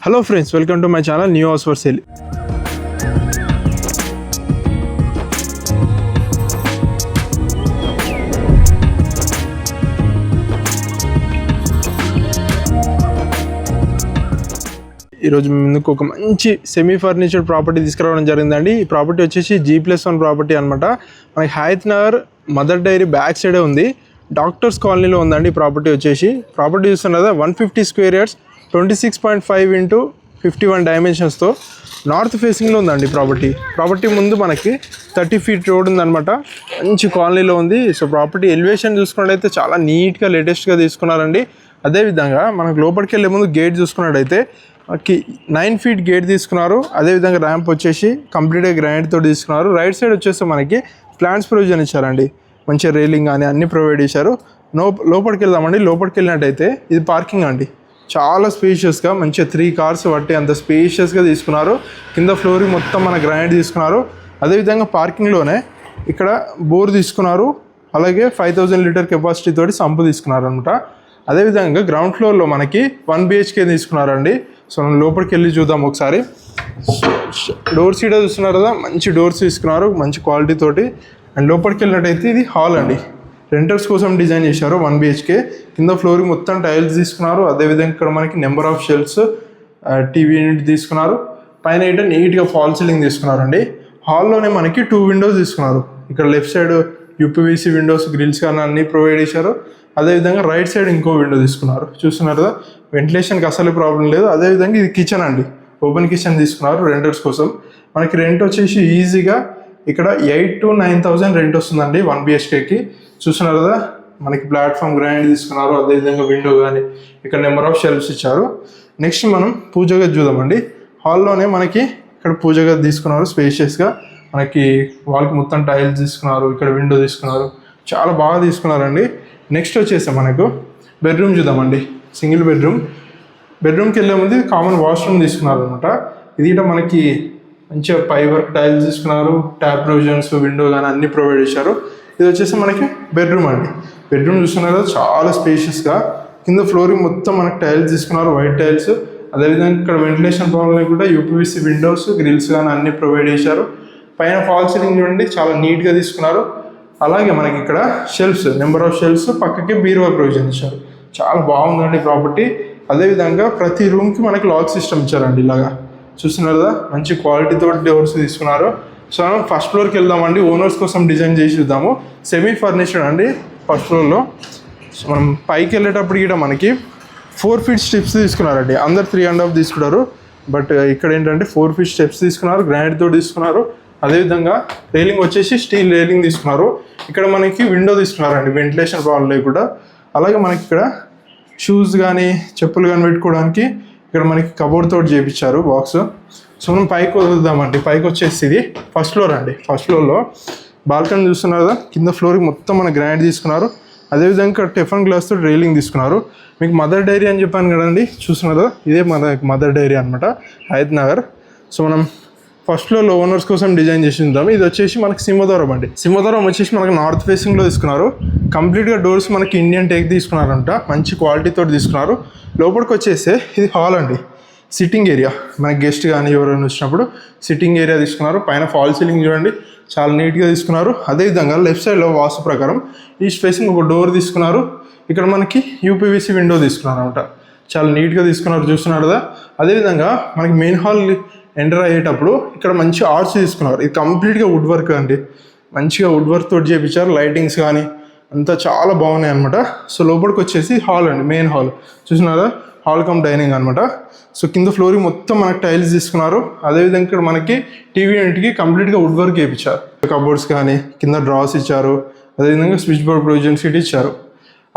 Hello friends, welcome to my channel new house for sale. ఈరోజు ముందుకు ఒక మంచి సెమీ ఫర్నిచర్డ్ ప్రాపర్టీ తీసుకురావడం జరిగిందండి. ఈ ప్రాపర్టీ వచ్చేసి G+1 ప్రాపర్టీ అనమాట. మనకి Hayath Nagar Mother Dairy back సైడే ఉంది. డాక్టర్స్ కాలనీలో ఉందండి ఈ ప్రాపర్టీ వచ్చేసి. ప్రాపర్టీ చూస్తున్నదా 150 స్క్వేర్ యార్డ్స్ 26.5 ఇంటూ 51 డైమెన్షన్స్తో నార్త్ ఫేసింగ్లో ఉందండి ప్రాపర్టీ ముందు మనకి 30 ఫీట్ రోడ్ ఉందన్నమాట. మంచి కాలనీలో ఉంది. సో ప్రాపర్టీ ఎలివేషన్ చూసుకున్నట్టయితే చాలా నీట్గా లేటెస్ట్గా తీసుకున్నారండి. అదేవిధంగా మనకు లోపలికి వెళ్ళే ముందు గేట్ చూసుకున్నట్టయితే మనకి 9 ఫీట్ గేట్ తీసుకున్నారు. అదేవిధంగా ర్యాంప్ వచ్చేసి కంప్లీట్గా గ్రానైట్ తోటి తీసుకున్నారు. రైట్ సైడ్ వచ్చేసి మనకి ప్లాంట్స్ ప్రొవిజన్ ఇచ్చారండి. మంచి రైలింగ్ కానీ అన్ని ప్రొవైడ్ చేశారు. లోపలికి వెళ్దామండి. లోపలికి వెళ్ళినట్టయితే ఇది పార్కింగ్ అండి. చాలా స్పేషియస్గా మంచిగా 3 కార్స్ బట్టి అంత స్పేషియస్గా తీసుకున్నారు. కింద ఫ్లోరింగ్ మొత్తం మన గ్రానైట్ తీసుకున్నారు. అదేవిధంగా పార్కింగ్లోనే ఇక్కడ బోర్ తీసుకున్నారు. అలాగే 5000 లీటర్ కెపాసిటీ తోటి సంపు తీసుకున్నారు అనమాట. అదేవిధంగా గ్రౌండ్ ఫ్లోర్లో మనకి 1 BHK తీసుకున్నారండి. సో మనం లోపలికి వెళ్ళి చూద్దాం ఒకసారి. డోర్స్ కూడా చూస్తున్నారు కదా, మంచి డోర్స్ తీసుకున్నారు మంచి క్వాలిటీ తోటి. అండ్ లోపలికి వెళ్ళినట్టయితే ఇది హాల్ అండి. రెంటర్స్ కోసం డిజైన్ చేశారు. 1 BHK. కింద ఫ్లోరింగ్ మొత్తం టైల్స్ తీసుకున్నారు. అదేవిధంగా ఇక్కడ మనకి number of shelves, TV unit తీసుకున్నారు. పైన అయితే నీట్గా ఫాల్ సీలింగ్ తీసుకున్నారండి. హాల్లోనే మనకి 2 విండోస్ తీసుకున్నారు. ఇక్కడ left side UPVC windows, grills కానీ అన్నీ ప్రొవైడ్ చేశారు. అదేవిధంగా రైట్ సైడ్ ఇంకో విండో తీసుకున్నారు. చూస్తున్నారు కదా, వెంటిలేషన్కి అసలు ప్రాబ్లం లేదు. అదేవిధంగా ఇది కిచెన్ అండి. ఓపెన్ కిచెన్ తీసుకున్నారు రెంటర్స్ కోసం. మనకి రెంట్ వచ్చేసి ఈజీగా ఇక్కడ 8,000 to 9,000 రెంట్ వస్తుందండి 1 BHKకి. చూస్తున్నారు కదా, మనకి ప్లాట్ఫామ్ గ్రాండ్ తీసుకున్నారు. అదేవిధంగా విండో కానీ ఇక్కడ నెంబర్ ఆఫ్ షెల్ఫ్స్ ఇచ్చారు. నెక్స్ట్ మనం పూజ గది చూద్దామండి. హాల్లోనే మనకి ఇక్కడ పూజ గది తీసుకున్నారు స్పేషియస్గా. మనకి వాల్కి మొత్తం టైల్స్ తీసుకున్నారు. ఇక్కడ విండో తీసుకున్నారు. చాలా బాగా తీసుకున్నారండి. నెక్స్ట్ వచ్చేసి మనకు బెడ్రూమ్ చూద్దామండి. సింగిల్ బెడ్రూమ్కి వెళ్ళే ముందు కామన్ వాష్రూమ్ తీసుకున్నారు అనమాట. ఇది మనకి మంచిగా పై వర్క్ టైల్స్ తీసుకున్నారు. ట్యాప్ ప్రొవిజన్స్, విండో కానీ అన్ని ప్రొవైడ్ చేశారు. ఇది వచ్చేసి మనకి బెడ్రూమ్ అండి. బెడ్రూమ్ చూస్తున్నారు కదా, చాలా స్పేషియస్గా. కింద ఫ్లోరింగ్ మొత్తం మనకి టైల్స్ తీసుకున్నారు, వైట్ టైల్స్. అదేవిధంగా ఇక్కడ వెంటిలేషన్ ప్రాబ్లం కూడా UPVC విండోస్, గ్రిల్స్ కానీ అన్ని ప్రొవైడ్ చేశారు. పైన ఫాల్ సీలింగ్ చూడండి, చాలా నీట్గా తీసుకున్నారు. అలాగే మనకి ఇక్కడ షెల్ఫ్స్, నెంబర్ ఆఫ్ షెల్ఫ్స్, పక్కకి బీరువా ప్రొవిజన్ ఇచ్చారు. చాలా బాగుందండి ప్రాపర్టీ. అదేవిధంగా ప్రతి రూమ్కి మనకి లాక్ సిస్టమ్ ఇచ్చారండి. ఇలాగా చూస్తున్నారు కదా, మంచి క్వాలిటీతో డోర్స్ తీసుకున్నారు. సో మనం ఫస్ట్ ఫ్లోర్కి వెళ్దామండి. ఓనర్స్ కోసం డిజైన్ చేసి చూద్దాము. సెమీ ఫర్నిచర్డ్ అండి ఫస్ట్ ఫ్లోర్లో. సో మనం పైకి వెళ్ళేటప్పుడు కూడా మనకి 4 ఫీట్ స్టెప్స్ తీసుకున్నారండి. అందరు 3.5 తీసుకున్నారు. బట్ ఇక్కడ ఏంటంటే 4 ఫీట్ స్టెప్స్ తీసుకున్నారు. గ్రానైట్ తోటి తీసుకున్నారు. అదేవిధంగా రైలింగ్ వచ్చేసి స్టీల్ రైలింగ్ తీసుకున్నారు. ఇక్కడ మనకి విండో తీసుకున్నారండి, వెంటిలేషన్ ప్రాబ్లం లేకుండా. అలాగే మనకి ఇక్కడ షూస్ కానీ చెప్పులు కానీ పెట్టుకోవడానికి ఇక్కడ మనకి కబోర్డ్ తోటి చేయించారు బాక్స్. సో మనం పైకి వదులుదామండి. పైకి వచ్చేసి ఇది ఫస్ట్ ఫ్లోర్ అండి. ఫస్ట్ ఫ్లోర్లో బాల్కనీ చూస్తున్నారు కదా, కింద ఫ్లోర్కి మొత్తం మన గ్రానైట్ తీసుకున్నారు. అదేవిధంగా టెఫన్ గ్లాస్ తోటి రైలింగ్ తీసుకున్నారు. మీకు మదర్ డైరీ అని చెప్పాను కదండి, చూస్తున్నారు కదా, ఇదే మదర్ డైరీ అనమాట, హయత్ నగర్. సో మనం ఫస్ట్ ఫ్లోర్లో ఓనర్స్ కోసం డిజైన్ చేసి ఉందాము. ఇది వచ్చేసి మనకి సింహద్వారం అండి. సింహద్వారం వచ్చేసి మనకి నార్త్ ఫేసింగ్లో తీసుకున్నారు. కంప్లీట్గా డోర్స్ మనకి ఇండియన్ టేక్ తీసుకున్నారంట. మంచి క్వాలిటీతో తీసుకున్నారు. లోపలికి వచ్చేస్తే ఇది హాల్ అండి. సిట్టింగ్ ఏరియా, మనకి గెస్ట్ కానీ ఎవరైనా వచ్చినప్పుడు సిట్టింగ్ ఏరియా తీసుకున్నారు. పైన ఫాల్ సీలింగ్ చూడండి, చాలా నీట్గా తీసుకున్నారు. అదేవిధంగా లెఫ్ట్ సైడ్లో వాస్తు ప్రకారం ఈస్ట్ ఫేసింగ్ ఒక డోర్ తీసుకున్నారు. ఇక్కడ మనకి UPVC విండో తీసుకున్నారు అనమాట. చాలా నీట్గా తీసుకున్నారు, చూస్తున్నారు కదా. అదేవిధంగా మనకి మెయిన్ హాల్ ఎంటర్ అయ్యేటప్పుడు ఇక్కడ మంచి ఆర్చ్ తీసుకున్నారు. ఇది కంప్లీట్గా వుడ్ వర్క్ అండి. మంచిగా వుడ్ వర్క్ తోటి చేయించారు. లైటింగ్స్ కానీ అంతా చాలా బాగున్నాయి అనమాట. సో లోపలికి వచ్చేసి హాల్ అండి, మెయిన్ హాల్ చూసినారా, హాల్ కమ్ డైనింగ్ అనమాట. సో కింద ఫ్లోరింగ్ మొత్తం మనకి టైల్స్ తీసుకున్నారు. అదేవిధంగా ఇక్కడ మనకి టీవీ యూనిట్కి కంప్లీట్గా వుడ్ వర్క్ చేయించారు. కబోర్డ్స్ కానీ కింద డ్రాస్ ఇచ్చారు. అదేవిధంగా స్విచ్ బోర్డ్ ప్రొవిజన్స్ ఇటు ఇచ్చారు.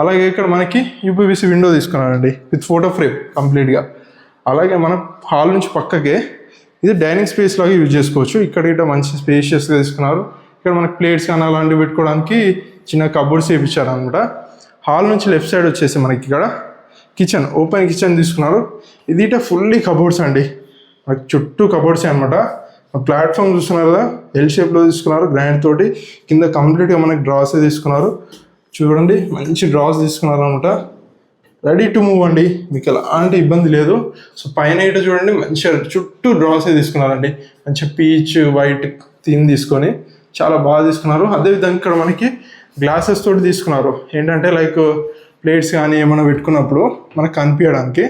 అలాగే ఇక్కడ మనకి UPVC విండో తీసుకున్నారండి విత్ ఫోటో ఫ్రేమ్ కంప్లీట్గా. అలాగే మన హాల్ నుంచి పక్కకే ఇది డైనింగ్ స్పేస్ లాగా యూజ్ చేసుకోవచ్చు. ఇక్కడ ఇట్లా మంచి స్పేషియస్గా తీసుకున్నారు. ఇక్కడ మనకి ప్లేట్స్ కానీ అలాంటివి పెట్టుకోవడానికి చిన్న కబోర్డ్స్ వేయించారు అనమాట. హాల్ నుంచి లెఫ్ట్ సైడ్ వచ్చేసి మనకి ఇక్కడ కిచెన్, ఓపెన్ కిచెన్ తీసుకున్నారు. ఇది ఫుల్లీ కబోర్డ్స్ అండి. మనకి చుట్టూ కబోర్డ్సే అనమాట. ప్లాట్ఫామ్ చూస్తున్నారు కదా, L షేప్లో తీసుకున్నారు గ్రానైట్ తోటి. కింద కంప్లీట్గా మనకి డ్రాసే తీసుకున్నారు. చూడండి, మంచి డ్రాస్ తీసుకున్నారు అనమాట. రెడీ టు మూవ్ అండి, మీకు ఎలాంటి ఇబ్బంది లేదు. సో పైన ఇటు చూడండి మంచిగా చుట్టూ డ్రాసే తీసుకున్నారండి, మంచిగా పీచ్ వైట్ థీమ్ తీసుకొని చాలా బాగా తీసుకున్నారు. అదేవిధంగా ఇక్కడ మనకి గ్లాసెస్ తోటి తీసుకున్నారు, ఏంటంటే లైక్ ప్లేట్స్ కానీ ఏమైనా పెట్టుకున్నప్పుడు మనకు కనిపించడానికి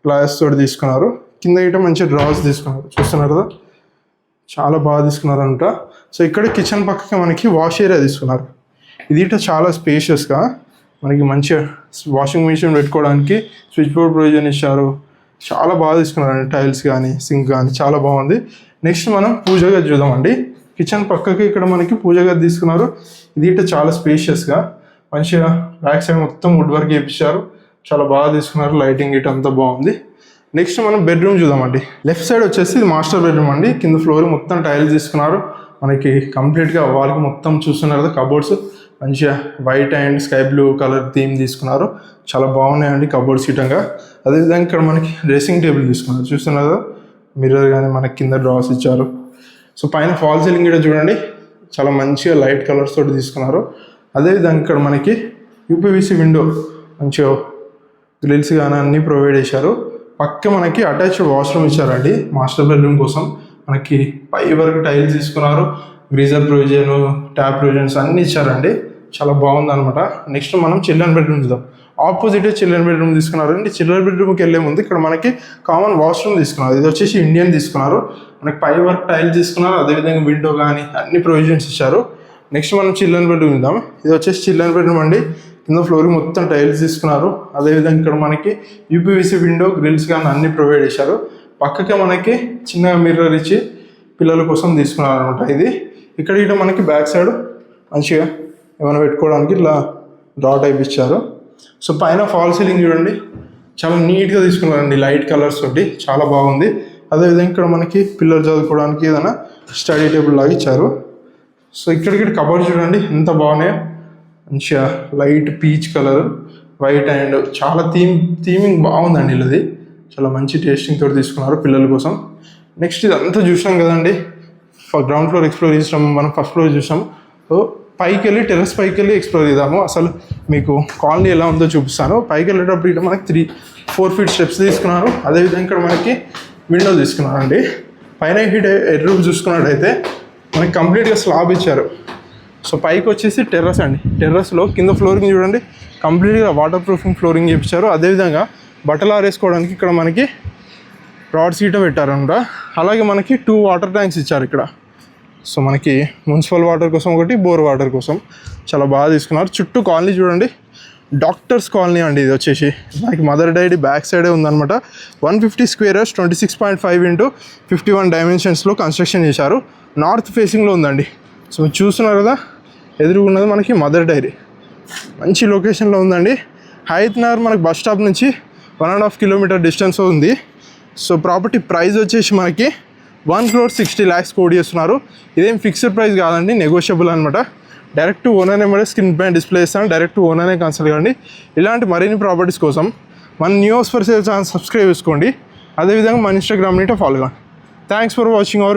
గ్లాసెస్ తోటి తీసుకున్నారు. కింద ఇటు మంచిగా డ్రాస్ తీసుకున్నారు, చూస్తున్నారు కదా, చాలా బాగా తీసుకున్నారు అంట. సో ఇక్కడ కిచెన్ పక్కకి మనకి వాష్ ఏరియా తీసుకున్నారు. ఇది ఇట చాలా స్పేషియస్గా మనకి మంచిగా వాషింగ్ మిషన్ పెట్టుకోవడానికి స్విచ్ బోర్డ్ ప్రొవిజన్ ఇచ్చారు. చాలా బాగా తీసుకున్నారండి, టైల్స్ కానీ సింక్ కానీ చాలా బాగుంది. నెక్స్ట్ మనం పూజ గది చూద్దామండి. కిచెన్ పక్కకి ఇక్కడ మనకి పూజ గది తీసుకున్నారు. ఇది ఇట చాలా స్పేషియస్గా మంచిగా బ్యాక్ సైడ్ మొత్తం వుడ్ వర్క్ చేయించారు, చాలా బాగా తీసుకున్నారు. లైటింగ్ ఇటు అంతా బాగుంది. నెక్స్ట్ మనం బెడ్రూమ్ చూద్దామండి. లెఫ్ట్ సైడ్ వచ్చేసి ఇది మాస్టర్ బెడ్రూమ్ అండి. కింద ఫ్లోర్ మొత్తం టైల్స్ తీసుకున్నారు. మనకి కంప్లీట్గా వాల్కి మొత్తం చూస్తున్నారు కదా, కబోర్డ్స్ మంచిగా white and sky blue colour theme తీసుకున్నారు, చాలా బాగున్నాయండి కబోర్డ్స్ ఇటంగా. అదేవిధంగా ఇక్కడ మనకి డ్రెస్సింగ్ టేబుల్ తీసుకున్నారు, చూస్తున్నారు కదా, మిర్రర్ కానీ మనకి కింద డ్రాస్ ఇచ్చారు. సో పైన ఫాల్ సీలింగ్ కూడా చూడండి, చాలా మంచిగా లైట్ కలర్స్ తోటి తీసుకున్నారు. అదేవిధంగా ఇక్కడ మనకి యూపీవీసీ విండో మంచిగా గ్రిల్స్ కానీ అన్నీ ప్రొవైడ్ చేశారు. పక్క మనకి అటాచ్డ్ వాష్రూమ్ ఇచ్చారండి మాస్టర్ బెడ్రూమ్ కోసం. మనకి పై వరకు టైల్స్ తీసుకున్నారు, గ్రీజర్ ప్రొవిజన్, ట్యాప్ ప్రొవిజన్స్ అన్నీ ఇచ్చారండి, చాలా బాగుంది అనమాట. నెక్స్ట్ మనం చిల్డ్రన్ బెడ్రూమ్ చూద్దాం. ఆపోజిట్ చిల్డ్రన్ బెడ్రూమ్ తీసుకున్నారు అండి. చిల్డ్రన్ బెడ్రూమ్కి వెళ్ళే ముందు ఇక్కడ మనకి కామన్ వాష్రూమ్ తీసుకున్నారు. ఇది వచ్చేసి ఇండియన్ తీసుకున్నారు, మనకి పై వరకు టైల్స్ తీసుకున్నారు. అదేవిధంగా విండో కానీ అన్ని ప్రొవిజన్స్ ఇచ్చారు. నెక్స్ట్ మనం చిల్డ్రన్ బెడ్రూమ్ చూద్దాం. ఇది వచ్చేసి చిల్డ్రన్ బెడ్రూమ్ అండి. కింద ఫ్లోరింగ్ మొత్తం టైల్స్ తీసుకున్నారు. అదేవిధంగా ఇక్కడ మనకి యూపీవీసీ విండో, గ్రిల్స్ కానీ అన్ని ప్రొవైడ్ చేశారు. పక్కకే మనకి చిన్న మిర్రర్ ఇచ్చి పిల్లల కోసం తీసుకున్నారు అనమాట. ఇది ఇక్కడ ఇటు మనకి బ్యాక్ సైడ్ మంచిగా ఏమైనా పెట్టుకోవడానికి ఇట్లా డ్రా టైప్ ఇచ్చారు. సో పైన ఫాల్ సీలింగ్ చూడండి, చాలా నీట్గా తీసుకున్నారండి, లైట్ కలర్స్ తోటి చాలా బాగుంది. అదేవిధంగా ఇక్కడ మనకి పిల్లలు చదువుకోవడానికి ఏదైనా స్టడీ టేబుల్ లాగా ఇచ్చారు. సో ఇక్కడికి కబోర్డ్ చూడండి ఎంత బాగున్నాయో, మంచిగా light peach colour, white and చాలా థీమింగ్ బాగుందండి. ఇది చాలా మంచి టేస్టింగ్ తోటి తీసుకున్నారు పిల్లల కోసం. నెక్స్ట్ ఇదంతా చూసాం కదండి, గ్రౌండ్ ఫ్లోర్ ఎక్స్ప్లోర్ చేసాం, మనం ఫస్ట్ ఫ్లోర్ చూసాం. సో పైకి వెళ్ళి టెర్రస్ పైకి వెళ్ళి ఎక్స్ప్లోర్ చేద్దాము. అసలు మీకు కాలనీ ఎలా ఉందో చూపిస్తాను. పైకి వెళ్ళేటప్పుడు ఇక్కడ మనకి 3-4 ఫీట్ స్టెప్స్ తీసుకున్నారు. అదేవిధంగా ఇక్కడ మనకి విండో తీసుకున్నారండి. పైన హెడ్ రూమ్ చూసుకున్నట్టయితే మనకి కంప్లీట్గా స్లాబ్ ఇచ్చారు. సో పైకి వచ్చేసి టెర్రస్ అండి. టెర్రస్లో కింద ఫ్లోరింగ్ చూడండి, కంప్లీట్గా వాటర్ ప్రూఫింగ్ ఫ్లోరింగ్ చేయించారు. అదేవిధంగా బట్టలు ఆరేసుకోవడానికి ఇక్కడ మనకి రాడ్ సీట పెట్టారనమాట. అలాగే మనకి 2 వాటర్ ట్యాంక్స్ ఇచ్చారు ఇక్కడ. సో మనకి మున్సిపల్ వాటర్ కోసం ఒకటి, బోర్ వాటర్ కోసం చాలా బాగా తీసుకున్నారు. చుట్టూ కాలనీ చూడండి, డాక్టర్స్ కాలనీ అండి. ఇది వచ్చేసి మనకి మదర్ డైరీ బ్యాక్ సైడే ఉందన్నమాట. 150 స్క్వేర్ యార్డ్స్ 26.5 × 51 డైమెన్షన్స్లో కన్స్ట్రక్షన్ చేశారు. నార్త్ ఫేసింగ్లో ఉందండి. సో చూస్తున్నారు కదా, ఎదురుగున్నది మనకి మదర్ డైరీ, మంచి లొకేషన్లో ఉందండి. హయత్ నగర్ మనకి బస్ స్టాప్ నుంచి 1.5 కిలోమీటర్ డిస్టెన్స్ ఉంది. సో ప్రాపర్టీ ప్రైస్ వచ్చేసి మనకి 1,60,00,000 కోడ్ చేస్తున్నారు. ఇదేం ఫిక్స్డ్ ప్రైస్ కాదండి, నెగోషియబుల్ అనమాట. డైరెక్ట్ ఓనర్ నెంబర్ స్క్రీన్ పైన డిస్ప్లే ఇస్తాను, డైరెక్ట్ ఓనర్నే కన్సల్ట్ కండి. ఇలాంటి మరిన్ని ప్రాపర్టీస్ కోసం మన news for sale channel subscribe చేసుకోండి. అదేవిధంగా మన ఇన్స్టాగ్రామ్ని ఫాలో కండి. Thanks for watching our video.